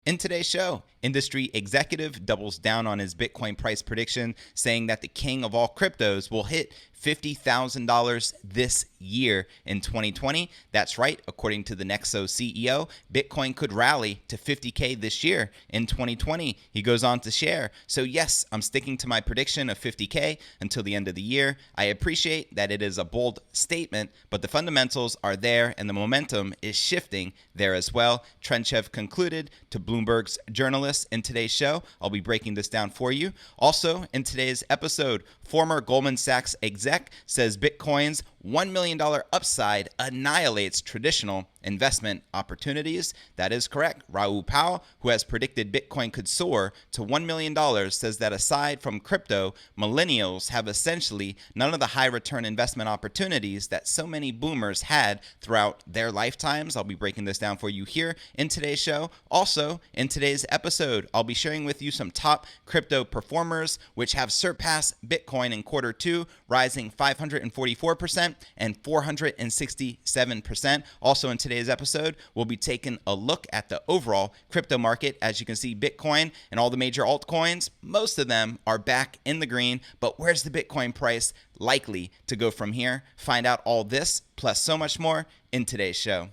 In today's show, industry executive doubles down on his Bitcoin price prediction, saying that the king of all cryptos will hit $50,000 this year in 2020. That's right, according to the Nexo CEO, Bitcoin could rally to 50K this year in 2020. He goes on to share, so yes, I'm sticking to my prediction of 50K until the end of the year. I appreciate that it is a bold statement, but the fundamentals are there and the momentum is shifting there as well. Trenchev concluded to Bloomberg's journalists in today's show. I'll be breaking this down for you. Also, in today's episode, former Goldman Sachs exec says Bitcoin's $1 million upside annihilates traditional investment opportunities. That is correct. Raoul Pal, who has predicted Bitcoin could soar to $1 million, says that aside from crypto, millennials have essentially none of the high return investment opportunities that so many boomers had throughout their lifetimes. I'll be breaking this down for you here in today's show. Also, in today's episode, I'll be sharing with you some top crypto performers which have surpassed Bitcoin in quarter two, rising 544% and 467%. Also in today's episode, we'll be taking a look at the overall crypto market. As you can see, Bitcoin and all the major altcoins, most of them are back in the green, but where's the Bitcoin price likely to go from here? Find out all this plus so much more in today's show.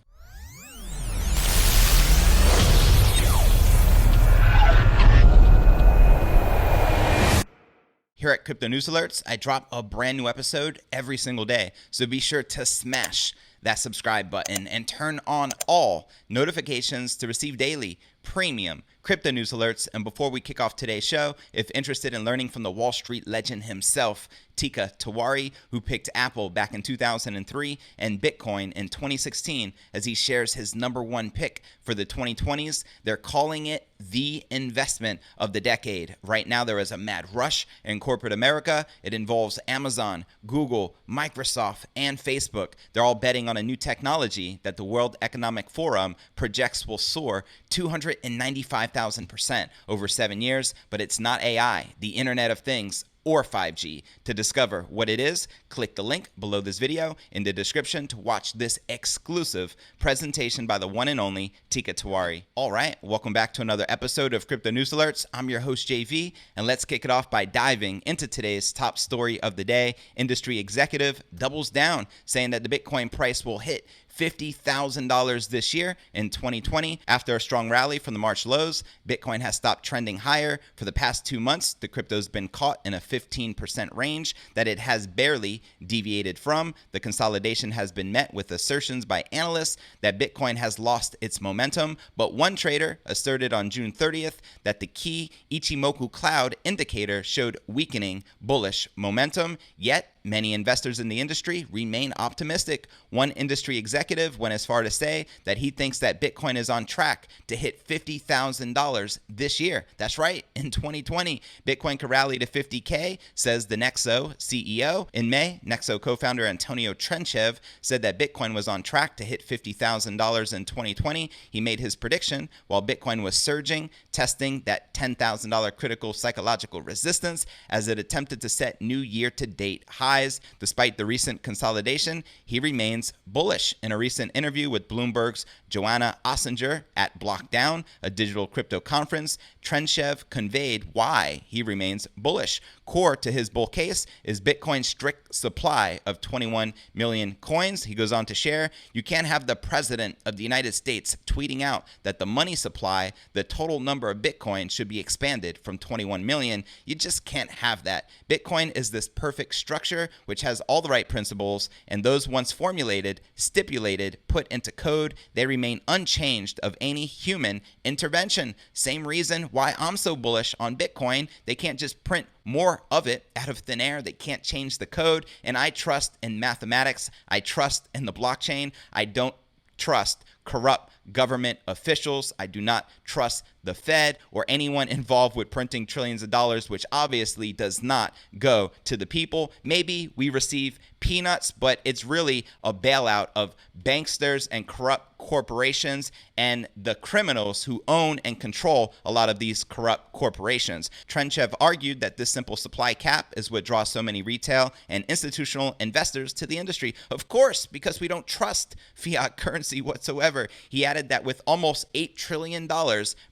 Here at Crypto News Alerts, I drop a brand new episode every single day, so be sure to smash that subscribe button and turn on all notifications to receive daily premium crypto news alerts. And before we kick off today's show, if interested in learning from the Wall Street legend himself, Teeka Tiwari, who picked Apple back in 2003 and Bitcoin in 2016 as he shares his #1 pick for the 2020s, they're calling it the investment of the decade. Right now, there is a mad rush in corporate America. It involves Amazon, Google, Microsoft, and Facebook. They're all betting on a new technology that the World Economic Forum projects will soar 295,000% over 7 years, but it's not AI, the Internet of Things, or 5G. To discover what it is, click the link below this video in the description to watch this exclusive presentation by the one and only Teeka Tiwari. All right, welcome back to another episode of Crypto News Alerts. I'm your host, JV, and let's kick it off by diving into today's top story of the day. Industry executive doubles down, saying that the Bitcoin price will hit $50,000 this year in 2020. After a strong rally from the March lows, Bitcoin has stopped trending higher. For the past 2 months, the crypto's been caught in a 15% range that it has barely deviated from. The consolidation has been met with assertions by analysts that Bitcoin has lost its momentum, but one trader asserted on June 30th that the key Ichimoku cloud indicator showed weakening bullish momentum, yet many investors in the industry remain optimistic. One industry executive went as far to say that he thinks that Bitcoin is on track to hit $50,000 this year. That's right, in 2020. Bitcoin could rally to 50K, says the Nexo CEO. In May, Nexo co-founder Antoni Trenchev said that Bitcoin was on track to hit $50,000 in 2020. He made his prediction while Bitcoin was surging, testing that $10,000 critical psychological resistance as it attempted to set new year-to-date highs. Despite the recent consolidation, he remains bullish. In a recent interview with Bloomberg's Joana Ossinger at BlockDown, a digital crypto conference, Trenchev conveyed why he remains bullish. Core to his bull case is Bitcoin's strict supply of 21 million coins. He goes on to share, you can't have the president of the United States tweeting out that the money supply, the total number of Bitcoin, should be expanded from 21 million. You just can't have that. Bitcoin is this perfect structure which has all the right principles, and those once formulated, stipulated, put into code, they remain unchanged of any human intervention. Same reason why I'm so bullish on Bitcoin. They can't just print more of it out of thin air. They can't change the code. And I trust in mathematics. I trust in the blockchain. I don't trust corrupt government officials. I do not trust the Fed or anyone involved with printing trillions of dollars, which obviously does not go to the people. Maybe we receive peanuts, but it's really a bailout of banksters and corrupt corporations and the criminals who own and control a lot of these corrupt corporations. Trenchev argued that this simple supply cap is what draws so many retail and institutional investors to the industry. Of course, because we don't trust fiat currency whatsoever. However, he added that with almost $8 trillion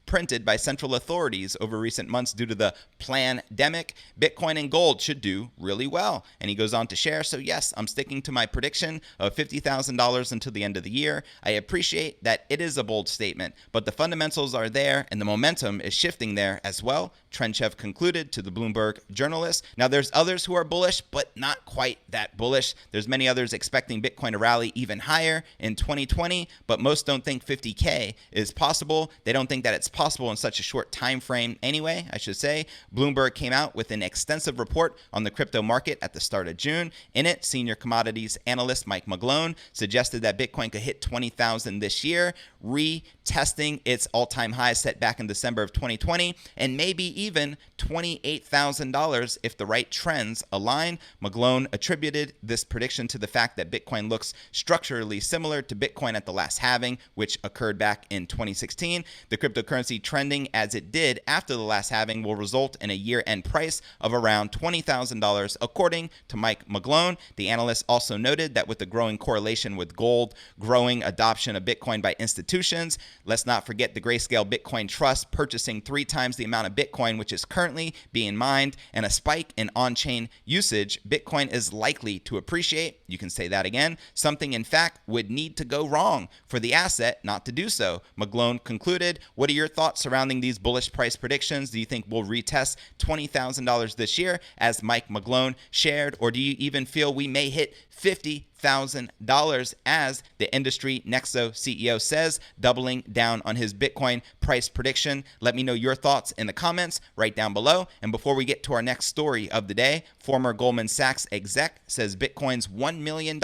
printed by central authorities over recent months due to the pandemic, Bitcoin and gold should do really well. And he goes on to share, so yes, I'm sticking to my prediction of $50,000 until the end of the year. I appreciate that it is a bold statement, but the fundamentals are there and the momentum is shifting there as well, Trenchev concluded to the Bloomberg journalist. Now, there's others who are bullish, but not quite that bullish. There's many others expecting Bitcoin to rally even higher in 2020, but most don't think 50K is possible. They don't think that it's possible in such a short time frame anyway, I should say. Bloomberg came out with an extensive report on the crypto market at the start of June. In it, senior commodities analyst Mike McGlone suggested that Bitcoin could hit 20,000 this year, retesting its all-time high set back in December of 2020, and maybe even $28,000 if the right trends align. McGlone attributed this prediction to the fact that Bitcoin looks structurally similar to Bitcoin at the last halving, which occurred back in 2016. The cryptocurrency trending as it did after the last halving will result in a year-end price of around $20,000, according to Mike McGlone. The analyst also noted that with the growing correlation with gold, growing adoption of Bitcoin by institutions, let's not forget the Grayscale Bitcoin Trust purchasing 3 times the amount of Bitcoin which is currently being mined, and a spike in on-chain usage, Bitcoin is likely to appreciate. You can say that again. Something, in fact, would need to go wrong for the asset not to do so. McGlone concluded, what are your thoughts surrounding these bullish price predictions? Do you think we'll retest $20,000 this year, as Mike McGlone shared, or do you even feel we may hit $50,000 as the industry Nexo CEO says, doubling down on his Bitcoin price prediction? Let me know your thoughts in the comments right down below. And before we get to our next story of the day, former Goldman Sachs exec says Bitcoin's $1 million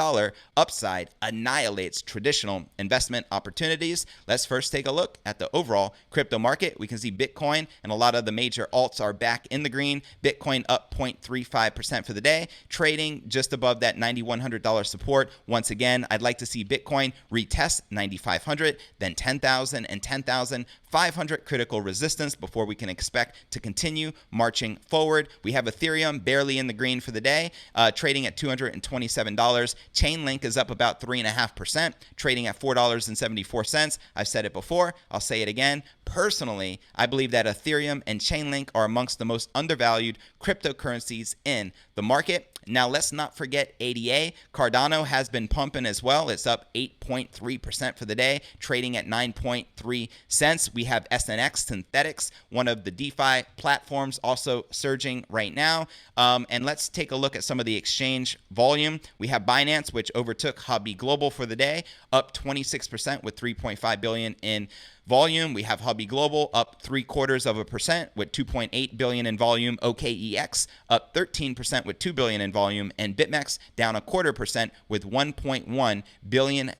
upside annihilates traditional investment opportunities. Let's first take a look at the overall crypto market. We can see Bitcoin and a lot of the major alts are back in the green. Bitcoin up 0.35% for the day, trading just above that $9,100 support. Once again, I'd like to see Bitcoin retest 9,500, then 10,000 and 10,500 critical resistance before we can expect to continue marching forward. We have Ethereum barely in the green for the day, trading at $227. Chainlink is up about 3.5%, trading at $4.74. I've said it before, I'll say it again. Personally, I believe that Ethereum and Chainlink are amongst the most undervalued cryptocurrencies in the market. Now, let's not forget ADA. Cardano has been pumping as well. It's up 8.3% for the day, trading at 9.3 cents. We have SNX Synthetics, one of the DeFi platforms, also surging right now. And let's take a look at some of the exchange volume. We have Binance, which overtook Huobi Global for the day, up 26% with 3.5 billion in volume. We have Huobi Global up 0.75% with 2.8 billion in volume. OKEX up 13% with 2 billion in volume, and BitMEX down 0.25% with $1.1 billion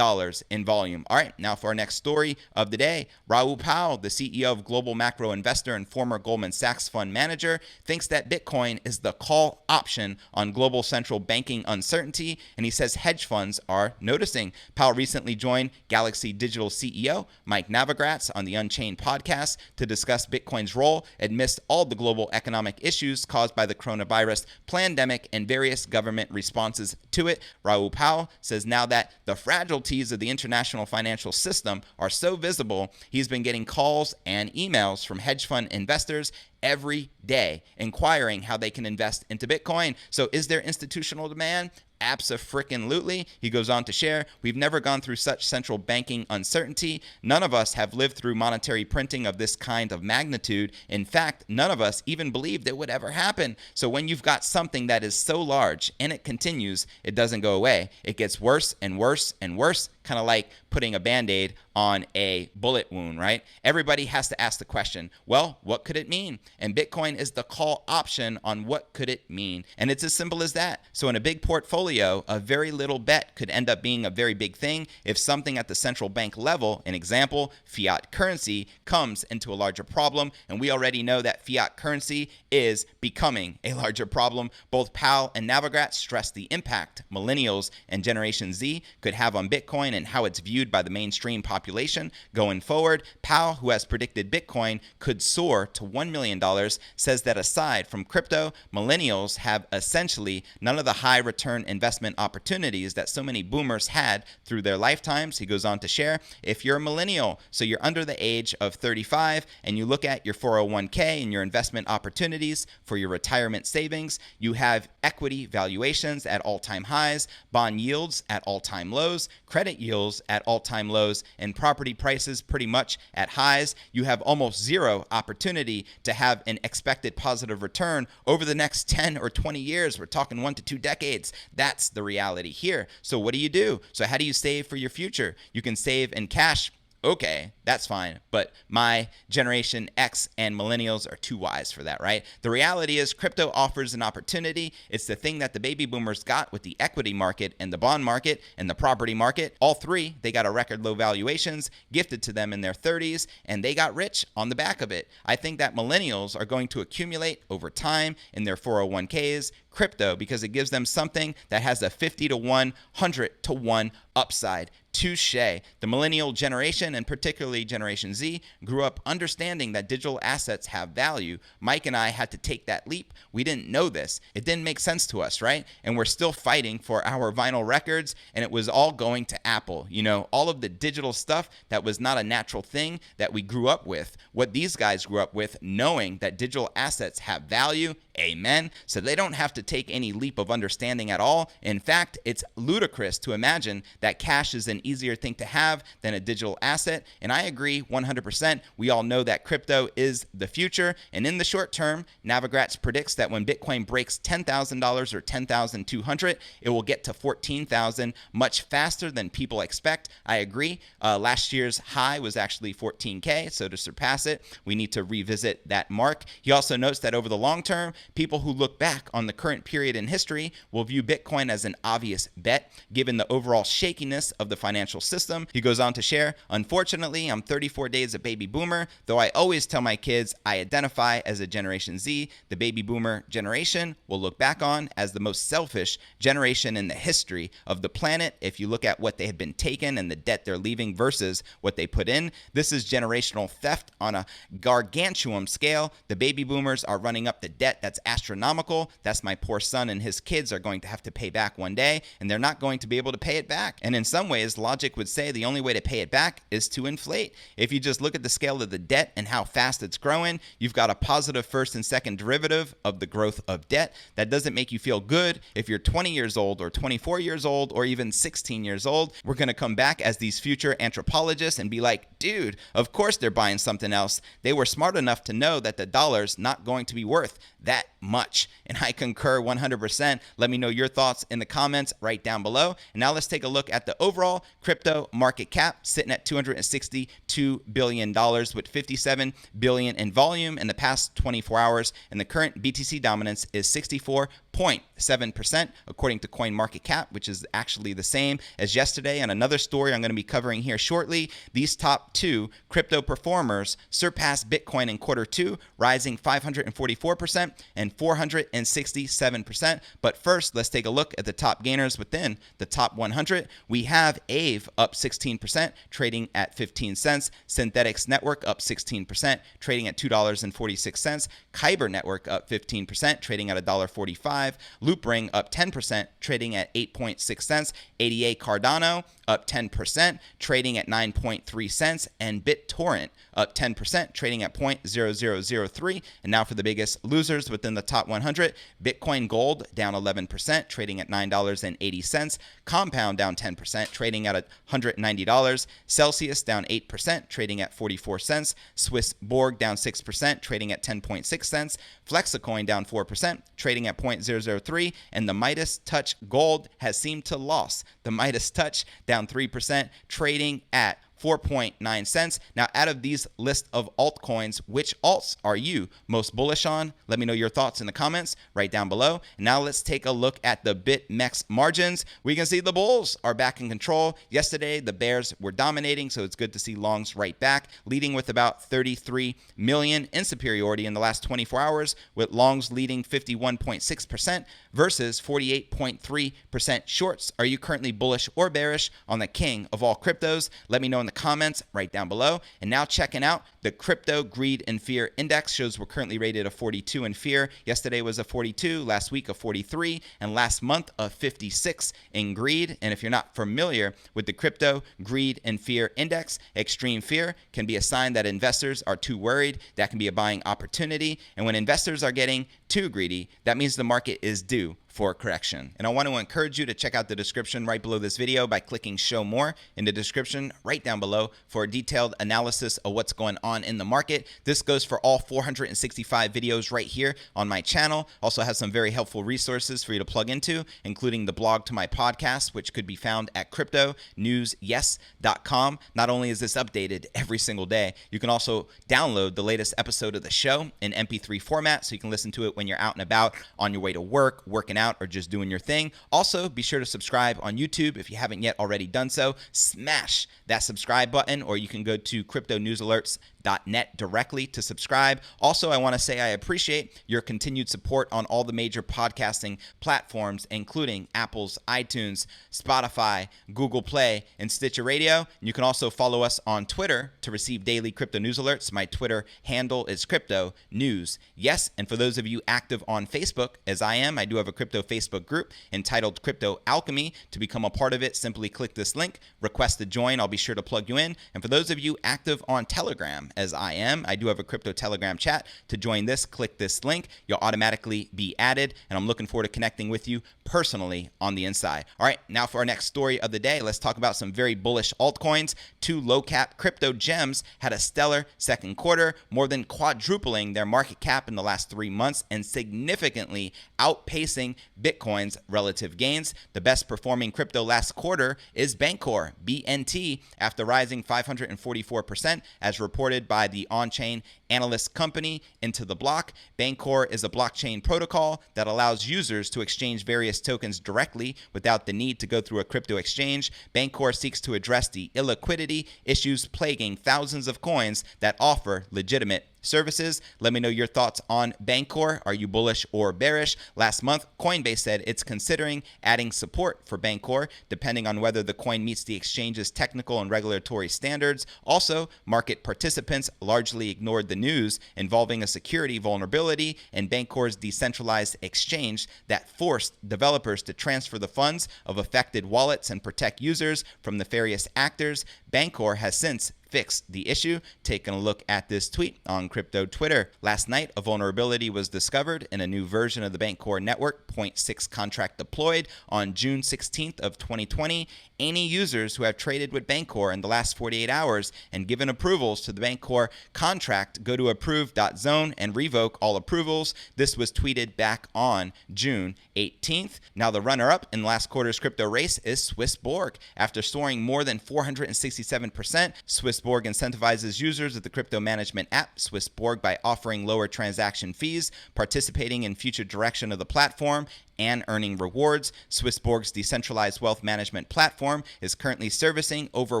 in volume. All right, now for our next story of the day. Raoul Pal, the CEO of Global Macro Investor and former Goldman Sachs fund manager, thinks that Bitcoin is the call option on global central banking uncertainty, and he says hedge funds are noticing. Pal recently joined Galaxy Digital CEO Mike Navagratz on the Unchained podcast to discuss Bitcoin's role amidst all the global economic issues caused by the coronavirus pandemic and various government responses to it. Raoul Pal says now that the fragilities of the international financial system are so visible, he's been getting calls and emails from hedge fund investors every day inquiring how they can invest into Bitcoin. So is there institutional demand? Abso-frickin-lutely. He goes on to share, we've never gone through such central banking uncertainty. None of us have lived through monetary printing of this kind of magnitude. In fact, none of us even believed it would ever happen. So when you've got something that is so large and it continues, it doesn't go away. It gets worse and worse and worse, kind of like putting a Band-Aid on a bullet wound, right? Everybody has to ask the question, well, what could it mean? And Bitcoin is the call option on what could it mean. And it's as simple as that. So in a big portfolio, a very little bet could end up being a very big thing if something at the central bank level, an example, fiat currency, comes into a larger problem. And we already know that fiat currency is becoming a larger problem. Both Powell and Navagratz stress the impact millennials and Generation Z could have on Bitcoin and how it's viewed by the mainstream population going forward. Powell, who has predicted Bitcoin could soar to $1 million billion, says that aside from crypto, millennials have essentially none of the high return investment opportunities that so many boomers had through their lifetimes. He goes on to share, if you're a millennial, so you're under the age of 35, and you look at your 401k and your investment opportunities for your retirement savings, you have equity valuations at all-time highs, bond yields at all-time lows, credit yields at all-time lows, and property prices pretty much at highs. You have almost zero opportunity to have an expected positive return over the next 10 or 20 years. We're talking 1 to 2 decades. That's the reality here. So what do you do? So how do you save for your future? You can save in cash. Okay, that's fine. But my Generation X and millennials are too wise for that, right? The reality is crypto offers an opportunity. It's the thing that the baby boomers got with the equity market and the bond market and the property market. All three, they got a record low valuations gifted to them in their 30s, and they got rich on the back of it. I think that millennials are going to accumulate over time in their 401ks, crypto, because it gives them something that has a 50 to 1, 100 to 1 upside. Touche. The millennial generation, and particularly Generation Z, grew up understanding that digital assets have value. Mike and I had to take that leap. We didn't know this. It didn't make sense to us, right? And we're still fighting for our vinyl records, and it was all going to Apple. You know, all of the digital stuff that was not a natural thing that we grew up with. What these guys grew up with, knowing that digital assets have value. Amen. So they don't have to take any leap of understanding at all. In fact, it's ludicrous to imagine that cash is an easier thing to have than a digital asset. And I agree 100%. We all know that crypto is the future. And in the short term, Navigratz predicts that when Bitcoin breaks $10,000 or 10,200, it will get to 14,000 much faster than people expect. I agree. Last year's high was actually 14K. So to surpass it, we need to revisit that mark. He also notes that over the long term, people who look back on the current period in history will view Bitcoin as an obvious bet, given the overall shakiness of the financial system. He goes on to share, unfortunately, I'm 34 days a baby boomer, though I always tell my kids I identify as a Generation Z. The baby boomer generation will look back on as the most selfish generation in the history of the planet. If you look at what they have been taken and the debt they're leaving versus what they put in, this is generational theft on a gargantuan scale. The baby boomers are running up the debt that's astronomical. That's my poor son and his kids are going to have to pay back one day, and they're not going to be able to pay it back. And in some ways, logic would say the only way to pay it back is to inflate. If you just look at the scale of the debt and how fast it's growing, you've got a positive first and second derivative of the growth of debt. That doesn't make you feel good. If you're 20 years old or 24 years old or even 16 years old, we're going to come back as these future anthropologists and be like, dude, of course they're buying something else. They were smart enough to know that the dollar's not going to be worth that much. And I concur 100%. Let me know your thoughts in the comments right down below. And now let's take a look at the overall crypto market cap, sitting at $262 billion with 57 billion in volume in the past 24 hours. And the current BTC dominance is 64.7% according to CoinMarketCap, which is actually the same as yesterday. And another story I'm going to be covering here shortly, these top two crypto performers surpassed Bitcoin in Q2, rising 544% and 467%. But first, let's take a look at the top gainers within the top 100. We have AVE up 16%, trading at 15 cents. Synthetics Network up 16%, trading at $2.46. Kyber Network up 15%, trading at $1.45. Loopring up 10%, trading at 8.6 cents. ADA Cardano up 10%, trading at 9.3 cents. And BitTorrent up 10%, trading at 0.0003. And now for the biggest losers within the top 100, Bitcoin Gold down 11%, trading at $9.80. Compound down 10%, trading at $190. Celsius down 8%, trading at 44 cents. Swissborg down 6%, trading at 10.6 cents. Flexicoin down 4%, trading at 0.003. And the Midas Touch Gold has seemed to lose. The Midas Touch down 3%, trading at 4.9 cents. Now, out of these list of altcoins, which alts are you most bullish on? Let me know your thoughts in the comments right down below. And now let's take a look at the BitMEX margins. We can see the bulls are back in control. Yesterday, the bears were dominating, so it's good to see longs right back, leading with about 33 million in superiority in the last 24 hours, with longs leading 51.6% versus 48.3% shorts. Are you currently bullish or bearish on the king of all cryptos? Let me know in the comments right down below. And now checking out the crypto greed and fear index shows we're currently rated a 42 in fear. Yesterday was a 42, last week a 43, and last month a 56 in greed. And if you're not familiar with the crypto greed and fear index, extreme fear can be a sign that investors are too worried. That can be a buying opportunity. And when investors are getting too greedy, that means the market is due for a correction. And I want to encourage you to check out the description right below this video by clicking show more in the description right down below for a detailed analysis of what's going on in the market. This goes for all 465 videos right here on my channel. Also has some very helpful resources for you to plug into, including the blog to my podcast, which could be found at cryptonewsyes.com. Not only is this updated every single day, you can also download the latest episode of the show in MP3 format so you can listen to it when you're out and about, on your way to work, working out, or just doing your thing. Also, be sure to subscribe on YouTube if you haven't yet already done so. Smash that subscribe button, or you can go to cryptonewsalerts.net directly to subscribe. Also, I want to say I appreciate your continued support on all the major podcasting platforms, including Apple's iTunes, Spotify, Google Play, and Stitcher Radio. You can also follow us on Twitter to receive daily crypto news alerts. My Twitter handle is crypto news. Yes, and for those of you active on Facebook, as I am, I do have a crypto Facebook group entitled Crypto Alchemy. To become a part of it, simply click this link, request to join. I'll be sure to plug you in. And for those of you active on Telegram, as I am, I do have a crypto Telegram chat. To join this, click this link. You'll automatically be added, and I'm looking forward to connecting with you personally on the inside. All right, now for our next story of the day, let's talk about some very bullish altcoins. Two low-cap crypto gems had a stellar second quarter, more than quadrupling their market cap in the last 3 months and significantly outpacing Bitcoin's relative gains. The best performing crypto last quarter is Bancor, BNT, after rising 544% as reported by the on-chain analyst company Into the Block. Bancor is a blockchain protocol that allows users to exchange various tokens directly without the need to go through a crypto exchange. Bancor seeks to address the illiquidity issues plaguing thousands of coins that offer legitimate services. Let me know your thoughts on Bancor. Are you bullish or bearish? Last month, Coinbase said it's considering adding support for Bancor, depending on whether the coin meets the exchange's technical and regulatory standards. Also, market participants largely ignored the news involving a security vulnerability in Bancor's decentralized exchange that forced developers to transfer the funds of affected wallets and protect users from nefarious actors. Bancor has since fixed the issue. Taking a look at this tweet on crypto Twitter. Last night, a vulnerability was discovered in a new version of the Bancor network, 0.6 contract deployed on June 16th of 2020. Any users who have traded with Bancor in the last 48 hours and given approvals to the Bancor contract go to approve.zone and revoke all approvals. This was tweeted back on June 18th. Now, the runner-up in last quarter's crypto race is swissborg. After soaring more than 467%, swissborg incentivizes users of the crypto management app swissborg by offering lower transaction fees, participating in future direction of the platform, and earning rewards. Swissborg's decentralized wealth management platform is currently servicing over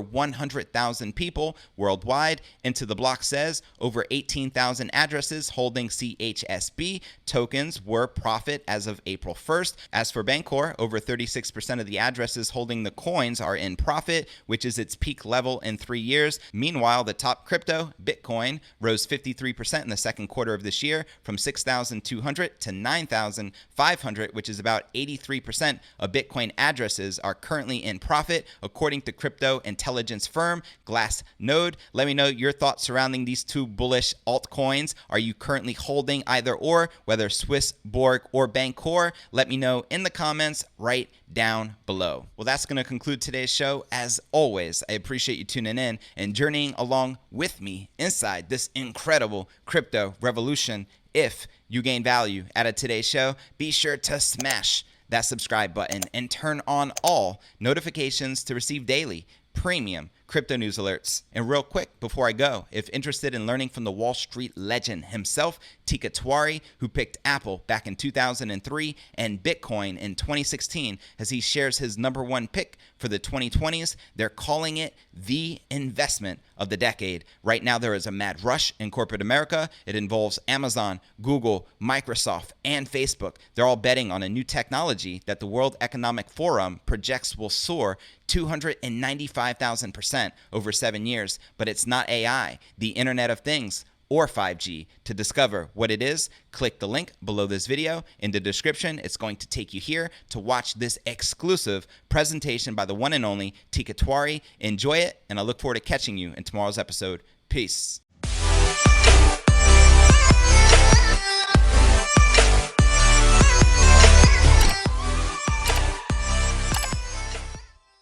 100,000 people worldwide. Into the Block says over 18,000 addresses holding chsb tokens were profit as of April 1st. As for Bancor, over 36% of the addresses holding the coins are in profit, which is its peak level in 3 years. Meanwhile, the top crypto, Bitcoin, rose 53% in the second quarter of this year from 6,200 to 9,500, which is about 83% of Bitcoin addresses are currently in profit, according to crypto intelligence firm Glassnode. Let me know your thoughts surrounding these two bullish altcoins. Are you currently holding either or, whether swissborg or Bancor? Let me know in the comments right down below. Well, that's going to conclude today's show. As always, I appreciate you tuning in and journeying along with me inside this incredible crypto revolution. If you gain value out of today's show, be sure to smash that subscribe button and turn on all notifications to receive daily premium crypto news alerts. And real quick, before I go, if interested in learning from the Wall Street legend himself, Tika Tawari, who picked Apple back in 2003 and Bitcoin in 2016, as he shares his #1 pick for the 2020s, they're calling it the investment of the decade. Right now, there is a mad rush in corporate America. It involves Amazon, Google, Microsoft, and Facebook. They're all betting on a new technology that the World Economic Forum projects will soar 295,000% over 7 years. But it's not AI, the Internet of Things, or 5G. To discover what it is, click the link below this video in the description. It's going to take you here to watch this exclusive presentation by the one and only Tika Twari. Enjoy it, and I look forward to catching you in tomorrow's episode. Peace.